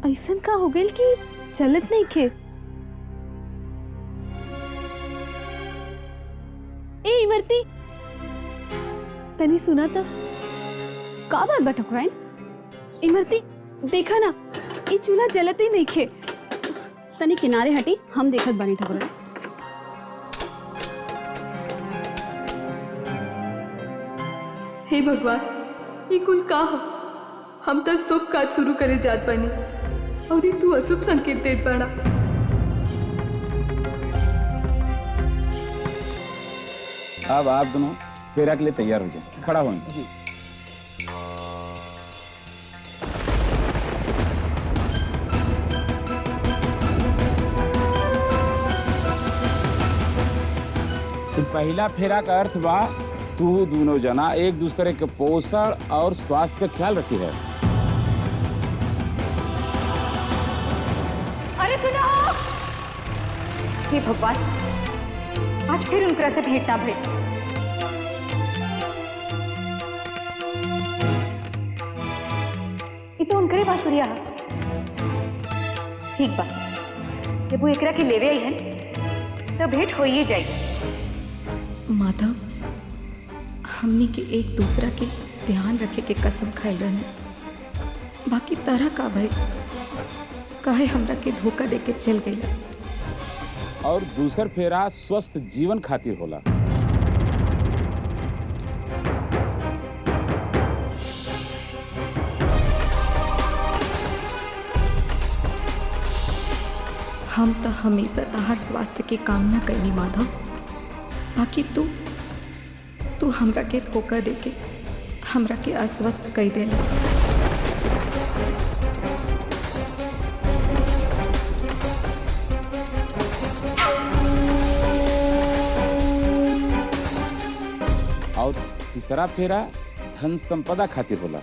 ऐसन का हो गइल कि चलत नहीं खे। ए इमरती, तनी सुना था का बात बा ठकुराइन? इमरती देखा ना, ये चूल्हा जलत ही नहीं खे। तनी किनारे हटी, हम देखत बानी ठकुराइन। हे भगवान, ये कुल का हो? हम तो शुभ काज शुरू करे जात बानी और तू अशुभ संकेत दे पाना। अब आप दोनों फेरा के लिए तैयार हो जाए, खड़ा होंगे। तो पहला फेरा का अर्थ बा तू दोनों जना एक दूसरे के पोषण और स्वास्थ्य का ख्याल रखी है। अरे सुनो! हे भगवान, आज फिर उनकरा से भेंट ना भइल। ये तो उनकरे बांसुरिया है। ठीक बा, जब वो एकरा के लेवे आई है तब भेंट हो ही जाएगी। माधव, हमनी के एक दूसरा के ध्यान रखे के कसम खाइल रहनी, बाकी तरह का भाई काहे हमरा के धोखा दे के चल गई। और दूसर फेरा स्वस्थ जीवन खातिर होला। हम तो हमेशा तहार स्वास्थ्य की कामना करनी माधव, बाकी तू हमरा के धोखा दे के हमरा के अस्वस्थ कर देला। और तीसरा फेरा धन संपदा खातिर होला।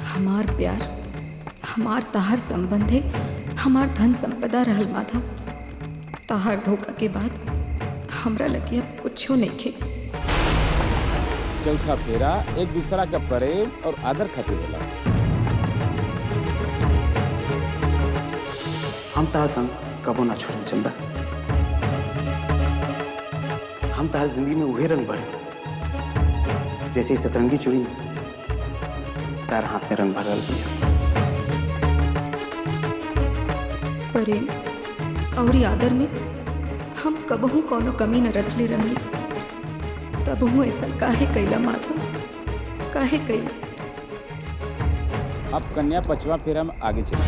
हमार प्यार, हमार तहार संबंध है, हमार धन संपदा रहल माधव। तहार धोखा के बाद हमरा लगे अब कुछो नहीं खे। चौथा फेरा एक दूसरा का प्रेम और आदर खातिर होला। हम तहार संग कबो ना छोड़न चंदा। हम तहार जिंदगी में उहे रंग भरे जैसे सतरंगी चूड़ी तार हाथ में रंग भरल दिया। प्रेम और आदर में हम कबहू कोनो कमी न रखले रहनी, तबहू ऐसा काहे कैला माधव, काहे कैला? अब कन्या पचवा फेरा में आगे चले।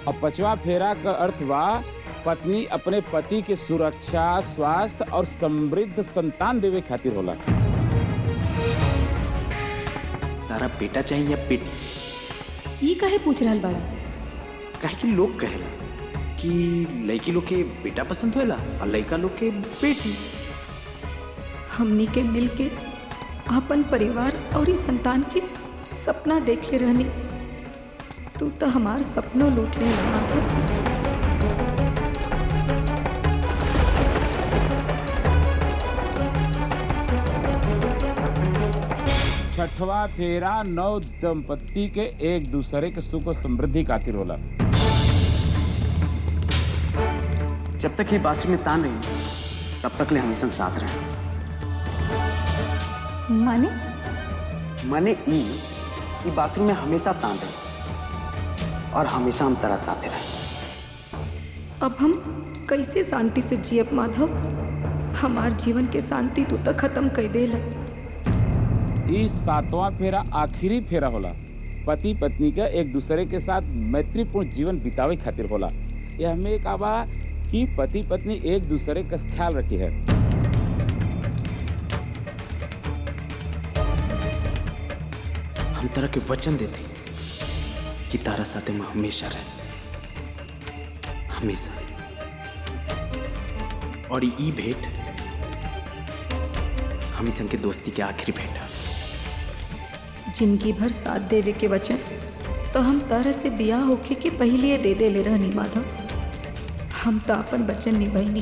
अब पचवा फेरा का अर्थ बा पत्नी अपने पति के सुरक्षा, स्वास्थ्य और समृद्ध संतान देवे खातिर होला। तारा बेटा चाहिए या बेटी? ये काहे पूछ रहल बाड़ा? काहे कि लोग कहेला कि लड़की लोग के बेटा पसंद होला और लड़का लोग के बेटी। हमनी के मिल के अपन परिवार और इस संतान के सपना देख ले रहनी, तू तो हमार सपनों लूट ले माधव। छठवा फेरा नव दंपत्ति के एक दूसरे के सुख और समृद्धि खातिर होला। जब तक ये बांसुरी में तान रही तब तक ले हमेशा साथ रहे। माने? माने ई बांसुरी में हमेशा तान रही और हमेशा हम तेरा साथ रहे। अब हम कैसे शांति से जियब माधव? हमार जीवन के शांति तू तो खत्म कर देला। इस सातवां फेरा आखिरी फेरा होला। पति पत्नी का एक दूसरे के साथ मैत्रीपूर्ण जीवन बितावे खातिर होला। यह हमें एक आवा कि पति पत्नी एक दूसरे का ख्याल रखी है। हम तरह के वचन देते कि तारा साथे में हमेशा रहे, हमेशा। और ई भेंट हम संग के दोस्ती के आखिरी भेंट है। जिंदगी भर साथ देवे के वचन तो हम तारा से बियाह होके के पहले दे दे ले रहनी माधव। हम तो अपन वचन निभाईनी,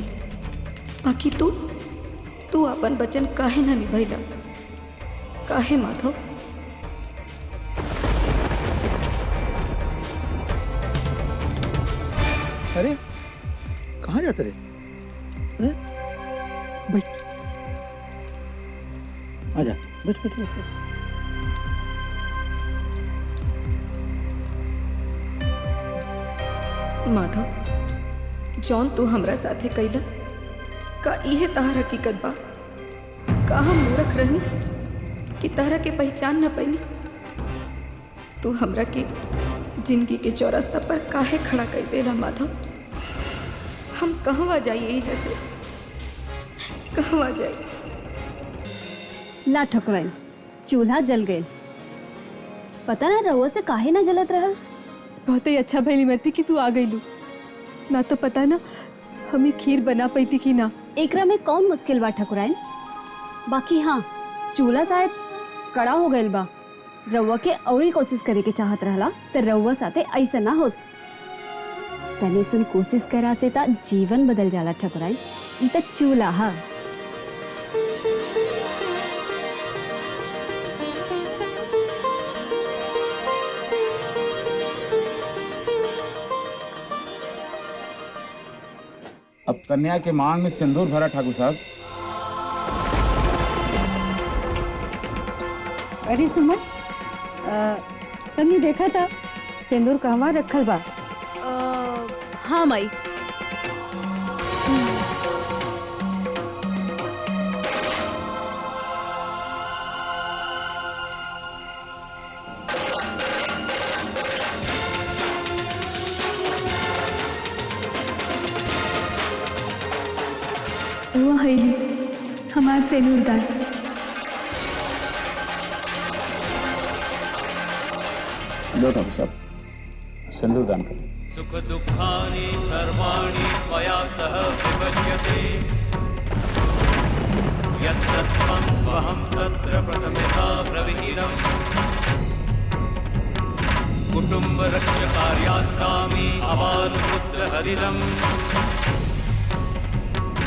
बाकी तू अपन वचन काहे ना निभाईला? काहे माधव? अरे कहाँ जाते रे? हैं? बैठ, आजा, बैठ बैठ बैठ बैठ। माधव, जौन तू हमरा साथे कैला का इहे तहार हकीकत बा? का हम मूर्ख रहनी कि तारा के पहचान न पैनी? तू हमरा के जिंदगी के चौरास्ता पर काहे खड़ा कर देला माधव? हम कहवा जाइए यही जैसे, कहवा जाइए? ला ठकुराइन, चूल्हा जल गए। पता ना रउआ से काहे ना जलत रहल। बहुत ही अच्छा भइली मरती कि तू आ गईलू, ना तो पता ना हमें खीर बना पैती कि ना। एकरा में कौन मुश्किल बा ठकुराइन? बाकी हाँ, चूल्हा शायद कड़ा हो गइल बा। रउआ के औरी कोशिश करे के चाहत रहला तो रउआ साथे ऐसा ना होत। तने सुन कोशिश करा से ता जीवन बदल जाला ठकुराइन। ई त चूल्हा हा। अब कन्या के मांग में सिंदूर भरा ठाकुर साहब। अरे सुमन, तनी देखा था सिंदूर कहवा रखल बा? हाँ माई। वो हैली हमार सेनूरदान। लो ठाकुर साहब, सिंदूर दान करें। सुख दुखानि सर्वाणि मया सह विभज्यते, यत्तत्त्वं वहं तत्र प्रथमतः ब्रवीमि। कुटुम्बरक्षकार्यास्तामि अबालपुत्रहरिदम्,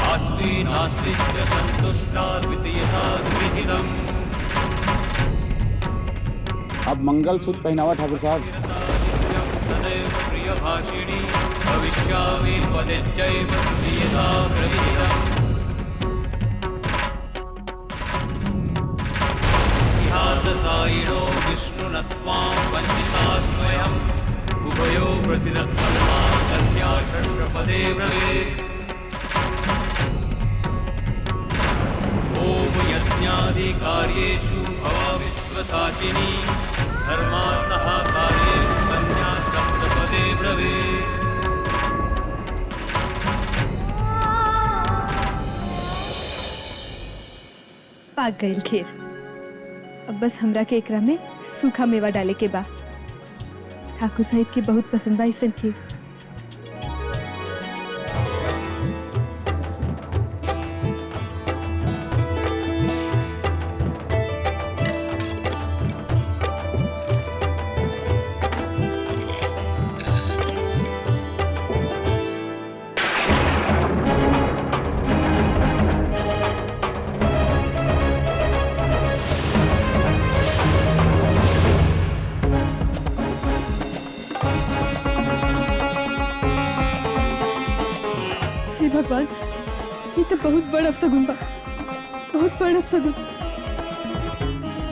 अस्मि नास्ति च सन्तुष्टा द्वितीयथा विहितम्। अब मंगलसूत्र पहनावा ठाकुर साहब। सदैव प्रियभाषिणी भविष्यामि पदेच्चैव प्रियता प्रविहितम्। इहादसायिणो विष्णुनस्त्वां वञ्चिता स्वयम्, उभयो प्रतिरक्षणा कन्या षष्ठपदे ब्रवीत्। ॐ यज्ञादिकार्येषु भव विश्वसाचिनी, धर्मार्थः कार्येषु कन्या सप्तपदे ब्रवीत्। पाक गईल खीर। अब बस हमरा के एकरा में सूखा मेवा डाले के बा। ठाकुर साहिब के बहुत पसंद बा इसन खीर। भगवान, ये तो बहुत बड़ा अपशगुन बा, बहुत बड़ा अपशगुन।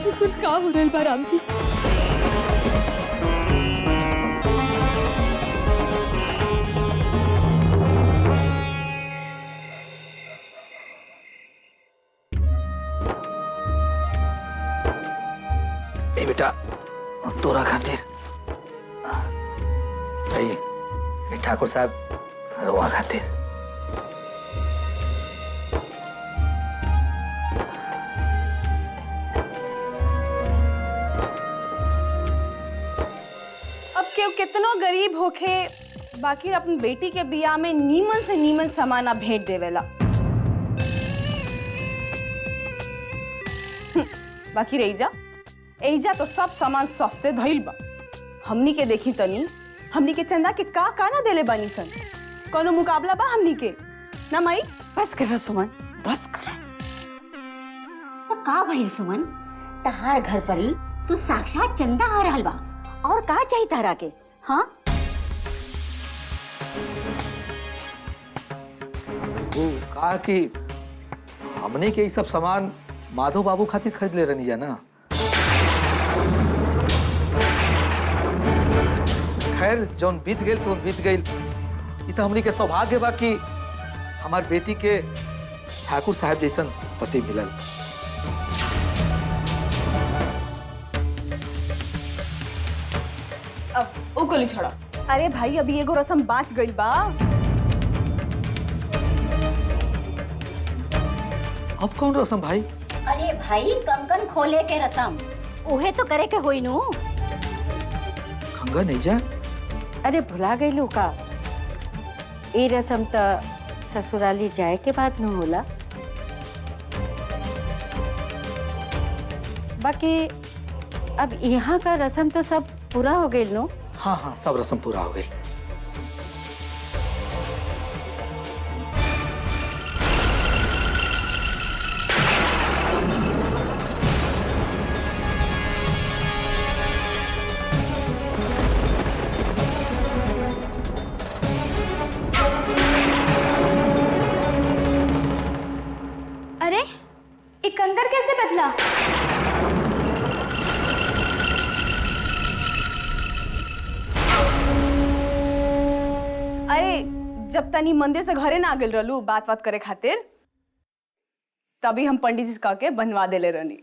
ये कुल का हो रहल बा राम जी? ए बेटा, तोरा खातिर ठाकुर साहब रोआ खातिर। कितनो गरीब होखे, बाकी अपनी बेटी के बियाह में नीमन से नीमन समाना भेंट देवेला। बाकी रही जा, एजा तो सब सामान सस्ते धइल बा। हमनी के देखी तनी, हमनी के चंदा के का ना देले बानी सन। कोनो मुकाबला बा हमनी के ना माई? बस करो सुमन, बस करो। तो का भइल सुमन, तहार घर पर ही तू साक्षात चंदा आ रहल बा, और का चाहिए तारा के? हाँ वो कहा कि हमने के ये सब सामान माधव बाबू खातिर खरीद ले रहनी जाना। खैर जौन बीत गई तो बीत गई। ये तो हमने के सौभाग्य बा कि हमार बेटी के ठाकुर साहब जैसन पति मिलल। अब ओ गोली छोड़ा। अरे भाई अभी एगो रसम बाँच गई बा। अब कौन रसम भाई? अरे भाई कंकन खोले के रसम, उहे तो करे के होई नु। खंगा नहीं जा? अरे भुला गई लो का, ये रसम तो ससुराली जाए के बाद न होला। बाकी अब यहाँ का रसम तो सब पूरा हो गई नो। हाँ हाँ, सब रसम पूरा हो गई। अरे ये कंकर कैसे बदला? अरे जब तनी मंदिर से घरे ना आ गइल रहलू बात करे खातिर, तभी हम पंडित जी से कह के बनवा देले रहनी।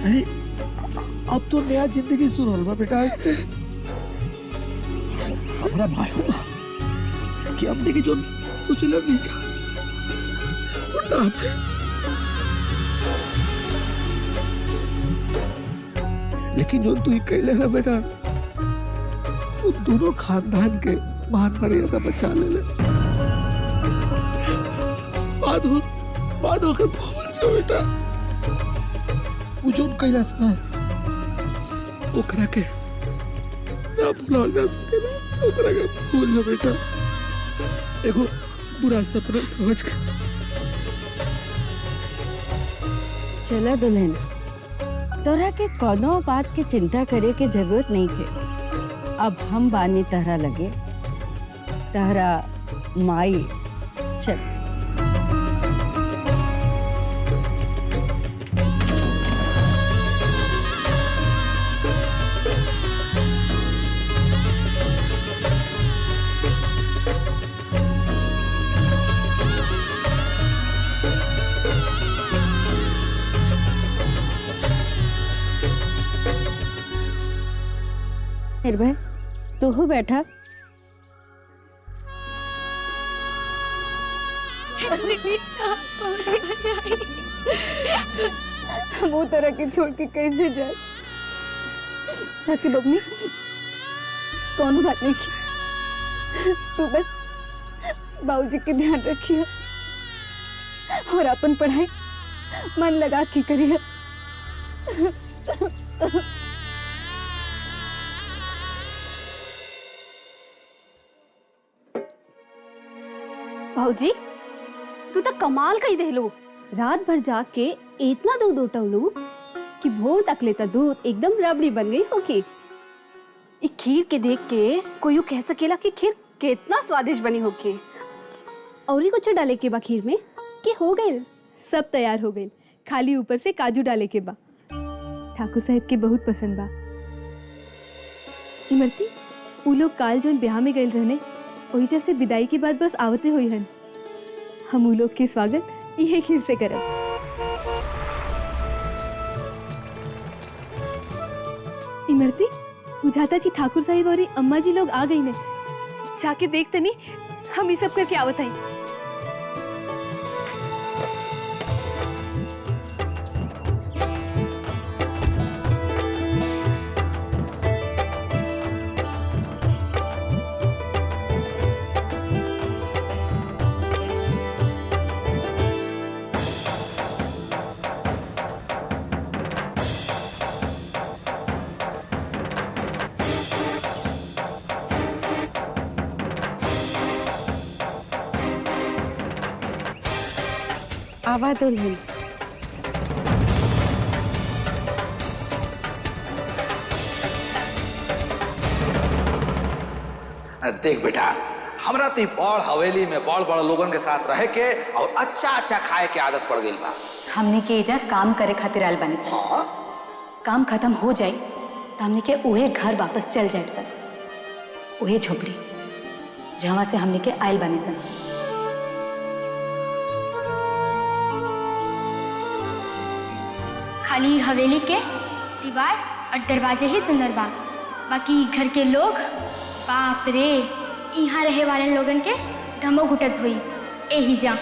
अरे अब तो नया जिंदगी शुरू होगा बेटा। इससे हमारा मालूम है कि हमने की जो सोचला नहीं जा लेकिन जो तू कहले ना बेटा, वो दोनों खानदान के मान मर्यादा बचा ले। बाद के भूल जो बेटा, वो जो कैलाश ना ओकरा के ना भुलाल जा सके ना, ओकरा के भूल जो बेटा। एगो बुरा सपना समझ के। चला दुल्हन, तोरा के कोनो बात की चिंता करे के जरूरत नहीं है। अब हम बानी तहरा लगे, तहरा माई। चल निर्भय तू हो बैठा। हम वो तरह के छोड़ के कैसे जाए? राखी बबनी, कौन बात नहीं की, तू बस बाबूजी के ध्यान रखिए और अपन पढ़ाई मन लगा के करिए। भाऊजी तू तो कमाल कही देलू, रात भर जाग के इतना दूध उठवलू कि भोर तक लेता दूध एकदम रबड़ी बन गई होगी। ई खीर के देख के कोई कह सकेला कि खीर कितना स्वादिष्ट बनी होगी। और ही कुछ डाले के बा खीर में कि हो गए? सब तैयार हो गई, खाली ऊपर से काजू डाले के बा। ठाकुर साहब के बहुत पसंद बा। इमरती उ लोग काल जोन ब्याह में गए रहने, वही जैसे विदाई के बाद बस आवते हुई हन। हम उ लोग के स्वागत यही खीर से करब। इमरती बुझाता कि ठाकुर साहिब और अम्मा जी लोग आ गई ने, जाके देख तनी हम ये सब करके आवत हई। आवा दुल्हन। देख बेटा, हमरा तो बड़ हवेली में बड़ बड़ लोगन के साथ रहे के और अच्छा अच्छा खाए के आदत पड़ गई बा। हमने के एजा काम करे खातिर आयल बानी सर। हाँ? काम खत्म हो जाए तो हमने के उहे घर वापस चल जाए सर, उहे झोपड़ी जहाँ से हमने के आयल बानी सर। खाली हवेली के दीवार और दरवाजे ही सुंदर बा, बाकी घर के लोग बाप रे, यहाँ रहे वाले लोगन के धमो घुटत हुई एही जा।